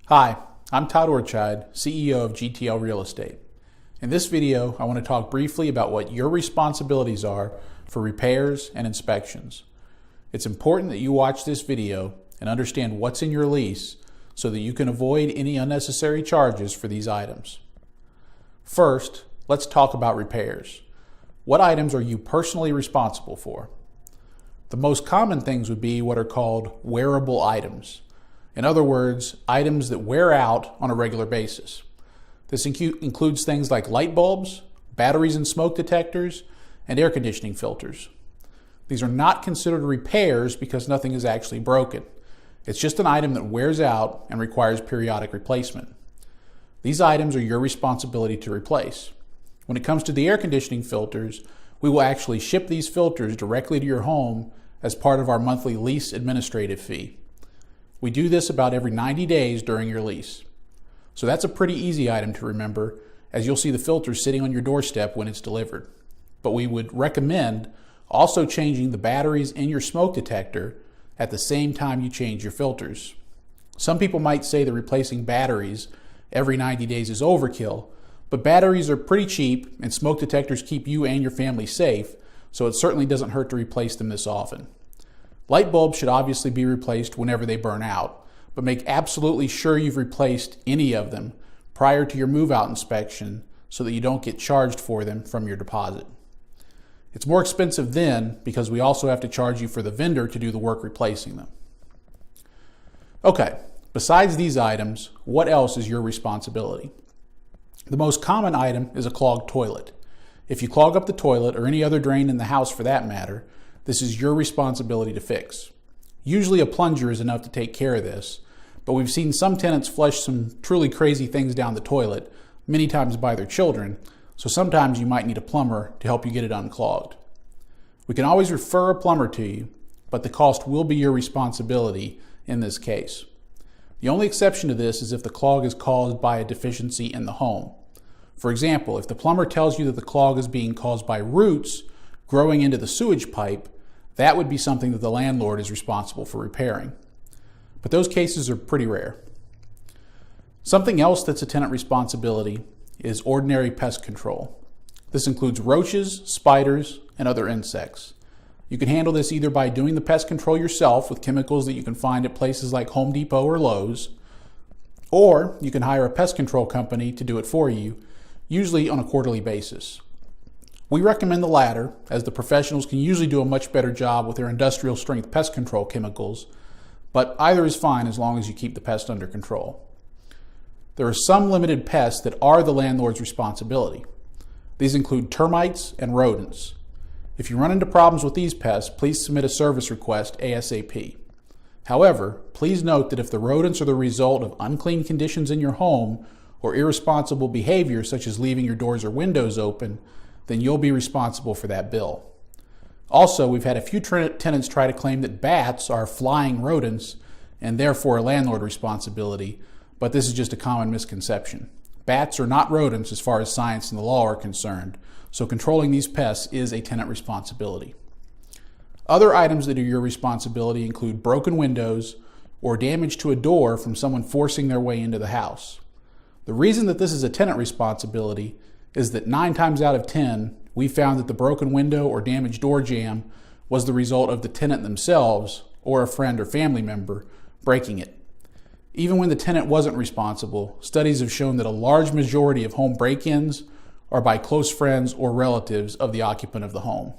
Hi, I'm Todd Orchide, CEO of GTL Real Estate. In this video, I want to talk briefly about what your responsibilities are for repairs and inspections. It's important that you watch this video and understand what's in your lease so that you can avoid any unnecessary charges for these items. First, let's talk about repairs. What items are you personally responsible for? The most common things would be what are called wearable items. In other words, items that wear out on a regular basis. This includes things like light bulbs, batteries and smoke detectors, and air conditioning filters. These are not considered repairs because nothing is actually broken. It's just an item that wears out and requires periodic replacement. These items are your responsibility to replace. When it comes to the air conditioning filters, we will actually ship these filters directly to your home as part of our monthly lease administrative fee. We do this about every 90 days during your lease. So that's a pretty easy item to remember, as you'll see the filters sitting on your doorstep when it's delivered. But we would recommend also changing the batteries in your smoke detector at the same time you change your filters. Some people might say that replacing batteries every 90 days is overkill, but batteries are pretty cheap and smoke detectors keep you and your family safe, so it certainly doesn't hurt to replace them this often. Light bulbs should obviously be replaced whenever they burn out, but make absolutely sure you've replaced any of them prior to your move-out inspection so that you don't get charged for them from your deposit. It's more expensive then because we also have to charge you for the vendor to do the work replacing them. Okay, besides these items, what else is your responsibility? The most common item is a clogged toilet. If you clog up the toilet or any other drain in the house for that matter, this is your responsibility to fix. Usually a plunger is enough to take care of this, but we've seen some tenants flush some truly crazy things down the toilet, many times by their children, so sometimes you might need a plumber to help you get it unclogged. We can always refer a plumber to you, but the cost will be your responsibility in this case. The only exception to this is if the clog is caused by a deficiency in the home. For example, if the plumber tells you that the clog is being caused by roots growing into the sewage pipe, that would be something that the landlord is responsible for repairing. But those cases are pretty rare. Something else that's a tenant responsibility is ordinary pest control. This includes roaches, spiders, and other insects. You can handle this either by doing the pest control yourself with chemicals that you can find at places like Home Depot or Lowe's, or you can hire a pest control company to do it for you, usually on a quarterly basis. We recommend the latter, as the professionals can usually do a much better job with their industrial strength pest control chemicals, but either is fine as long as you keep the pest under control. There are some limited pests that are the landlord's responsibility. These include termites and rodents. If you run into problems with these pests, please submit a service request ASAP. However, please note that if the rodents are the result of unclean conditions in your home or irresponsible behavior such as leaving your doors or windows open, then you'll be responsible for that bill. Also, we've had a few tenants try to claim that bats are flying rodents and therefore a landlord responsibility, but this is just a common misconception. Bats are not rodents as far as science and the law are concerned, so controlling these pests is a tenant responsibility. Other items that are your responsibility include broken windows or damage to a door from someone forcing their way into the house. The reason that this is a tenant responsibility is that 9 times out of 10, we found that the broken window or damaged door jamb was the result of the tenant themselves or a friend or family member breaking it. Even when the tenant wasn't responsible, studies have shown that a large majority of home break-ins are by close friends or relatives of the occupant of the home.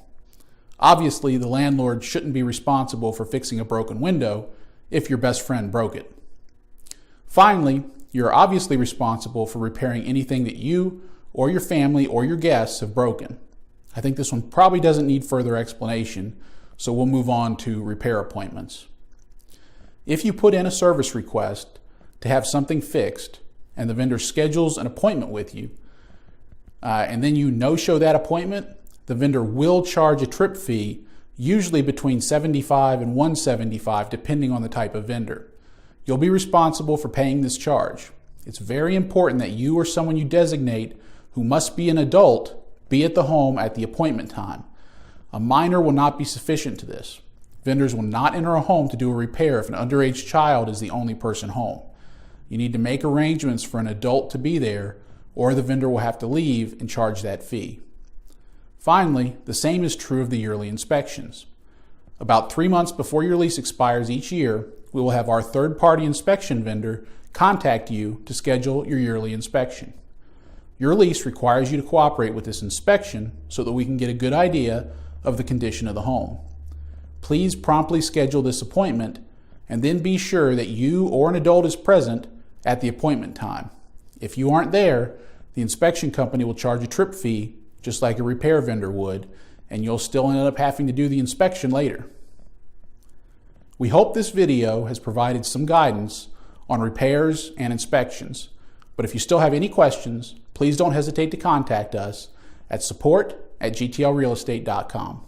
Obviously, the landlord shouldn't be responsible for fixing a broken window if your best friend broke it. Finally, you're obviously responsible for repairing anything that you or your family or your guests have broken. I think this one probably doesn't need further explanation, so we'll move on to repair appointments. If you put in a service request to have something fixed and the vendor schedules an appointment with you, and then you no-show that appointment, the vendor will charge a trip fee, usually between $75 and $175 depending on the type of vendor. You'll be responsible for paying this charge. It's very important that you or someone you designate who must be an adult be at the home at the appointment time. A minor will not be sufficient to this. Vendors will not enter a home to do a repair if an underage child is the only person home. You need to make arrangements for an adult to be there, or the vendor will have to leave and charge that fee. Finally, the same is true of the yearly inspections. About 3 months before your lease expires each year, we will have our third-party inspection vendor contact you to schedule your yearly inspection. Your lease requires you to cooperate with this inspection so that we can get a good idea of the condition of the home. Please promptly schedule this appointment and then be sure that you or an adult is present at the appointment time. If you aren't there, the inspection company will charge a trip fee just like a repair vendor would, and you'll still end up having to do the inspection later. We hope this video has provided some guidance on repairs and inspections, but if you still have any questions, please don't hesitate to contact us at support@gtlrealestate.com.